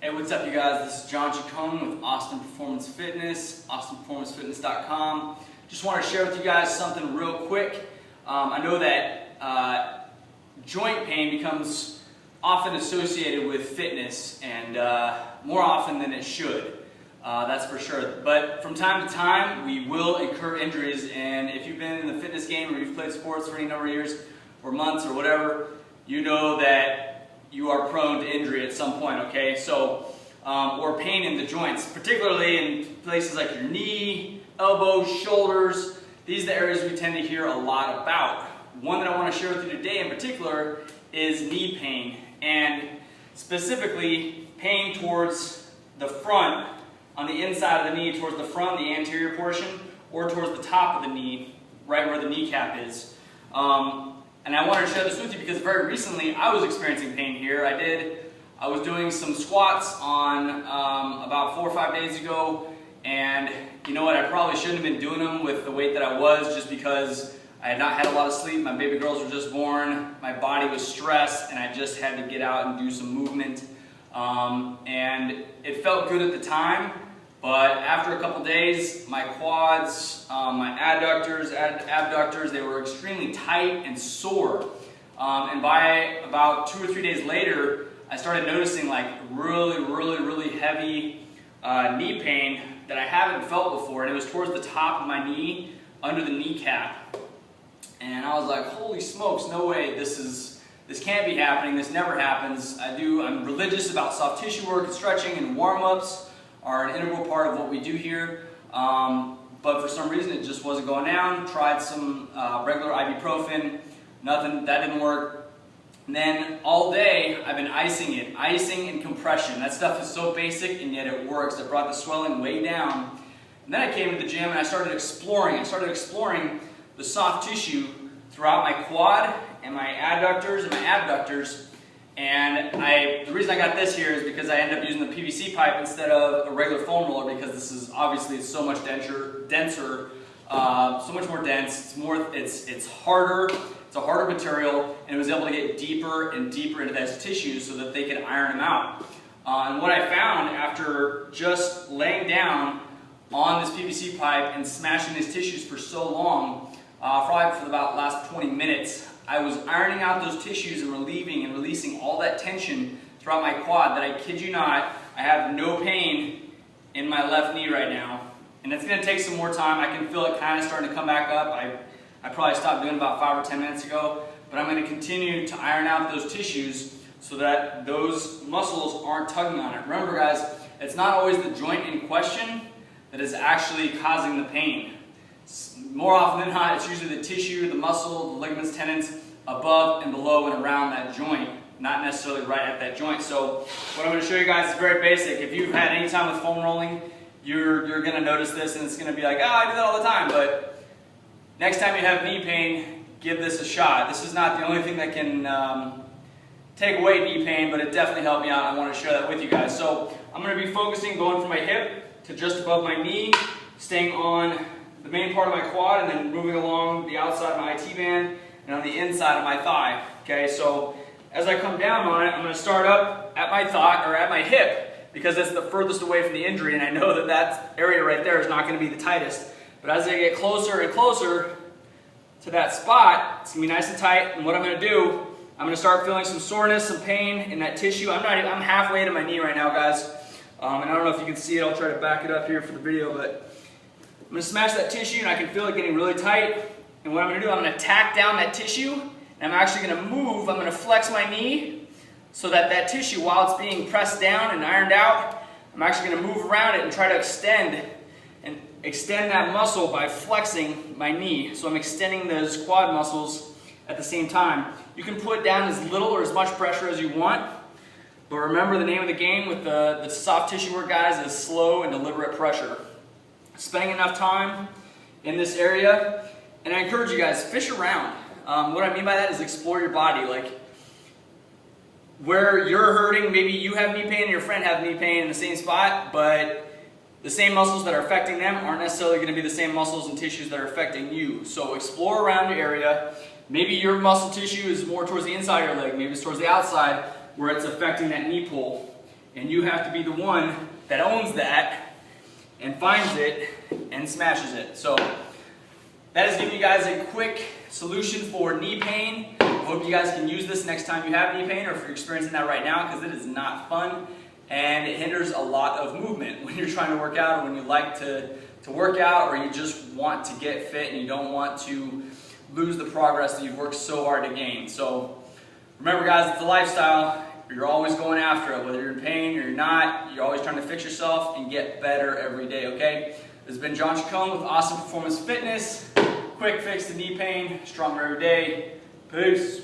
Hey, what's up you guys? This is John Chacon with Austin Performance Fitness, austinperformancefitness.com. Just want to share with you guys something real quick. I know that joint pain becomes often associated with fitness and more often than it should. That's for sure. But from time to time, we will incur injuries, and if you've been in the fitness game or you've played sports for any number of years or months or whatever, you know that you are prone to injury at some point, okay? So, or pain in the joints, particularly in places like your knee, elbows, shoulders. These are the areas we tend to hear a lot about. One that I want to share with you today in particular is knee pain, and specifically pain towards the front, on the inside of the knee, towards the front, the anterior portion, or towards the top of the knee, right where the kneecap is. And I wanted to share this with you because very recently I was experiencing pain here. I was doing some squats on about 4 or 5 days ago, and you know what, I probably shouldn't have been doing them with the weight that I was, just because I had not had a lot of sleep, my baby girls were just born, my body was stressed, and I just had to get out and do some movement. And it felt good at the time, but after a couple days, my quads, my adductors, abductors, they were extremely tight and sore. And by about 2 or 3 days later, I started noticing like really heavy knee pain that I haven't felt before, and it was towards the top of my knee, under the kneecap. And I was like, holy smokes, no way, this can't be happening, this never happens. I'm religious about soft tissue work and stretching, and warm-ups are an integral part of what we do here. But for some reason it just wasn't going down. Tried some regular ibuprofen, nothing, that didn't work. And then all day I've been icing it, icing and compression. That stuff is so basic and yet it works. It brought the swelling way down. And then I came to the gym and I started exploring. The soft tissue throughout my quad and my adductors and my abductors. And the reason I got this here is because I ended up using the PVC pipe instead of a regular foam roller, because this is obviously so much denser, so much more dense. It's harder. It's a harder material, and it was able to get deeper and deeper into those tissues so that they could iron them out. And what I found after just laying down on this PVC pipe and smashing these tissues for so long, probably for about the last 20 minutes, I was ironing out those tissues and relieving and releasing all that tension throughout my quad that, I kid you not, I have no pain in my left knee right now. And it's going to take some more time. I can feel it kind of starting to come back up. I probably stopped doing it about 5 or 10 minutes ago, but I'm going to continue to iron out those tissues so that those muscles aren't tugging on it. Remember guys, it's not always the joint in question that is actually causing the pain. More often than not, it's usually the tissue, the muscle, the ligaments, tendons above and below and around that joint, not necessarily right at that joint. So what I'm going to show you guys is very basic. If you've had any time with foam rolling, you're going to notice this, and it's going to be like, oh, I do that all the time. But next time you have knee pain, give this a shot. This is not the only thing that can take away knee pain, but it definitely helped me out. I want to share that with you guys. So I'm going to be focusing, going from my hip to just above my knee, staying on the main part of my quad, and then moving along the outside of my IT band and on the inside of my thigh. Okay, so as I come down on it, I'm going to start up at my thigh, or at my hip, because that's the furthest away from the injury, and I know that that area right there is not going to be the tightest. But as I get closer and closer to that spot, it's going to be nice and tight, and what I'm going to do, I'm going to start feeling some soreness, some pain in that tissue. I'm halfway to my knee right now, guys, and I don't know if you can see it. I'll try to back it up here for the video, but I'm going to smash that tissue, and I can feel it getting really tight. And what I'm going to do, I'm going to tack down that tissue, and I'm actually going to move. I'm going to flex my knee so that that tissue, while it's being pressed down and ironed out, I'm actually going to move around it and try to extend that muscle by flexing my knee. So I'm extending those quad muscles at the same time. You can put down as little or as much pressure as you want, but remember, the name of the game with the soft tissue work, guys, is slow and deliberate pressure. Spending enough time in this area, and I encourage you guys, fish around. What I mean by that is explore your body. Like, where you're hurting, maybe you have knee pain and your friend have knee pain in the same spot, but the same muscles that are affecting them aren't necessarily going to be the same muscles and tissues that are affecting you. So explore around your area. Maybe your muscle tissue is more towards the inside of your leg, maybe it's towards the outside where it's affecting that knee pull. And you have to be the one that owns that and finds it and smashes it. So that is giving you guys a quick solution for knee pain. I hope you guys can use this next time you have knee pain, or if you're experiencing that right now, because it is not fun and it hinders a lot of movement when you're trying to work out, or when you like to work out, or you just want to get fit and you don't want to lose the progress that you've worked so hard to gain. So remember guys, it's a lifestyle. You're always going after it, whether you're in pain or you're not. You're always trying to fix yourself and get better every day, okay? This has been John Chacon with Awesome Performance Fitness. Quick fix to knee pain, stronger every day. Peace.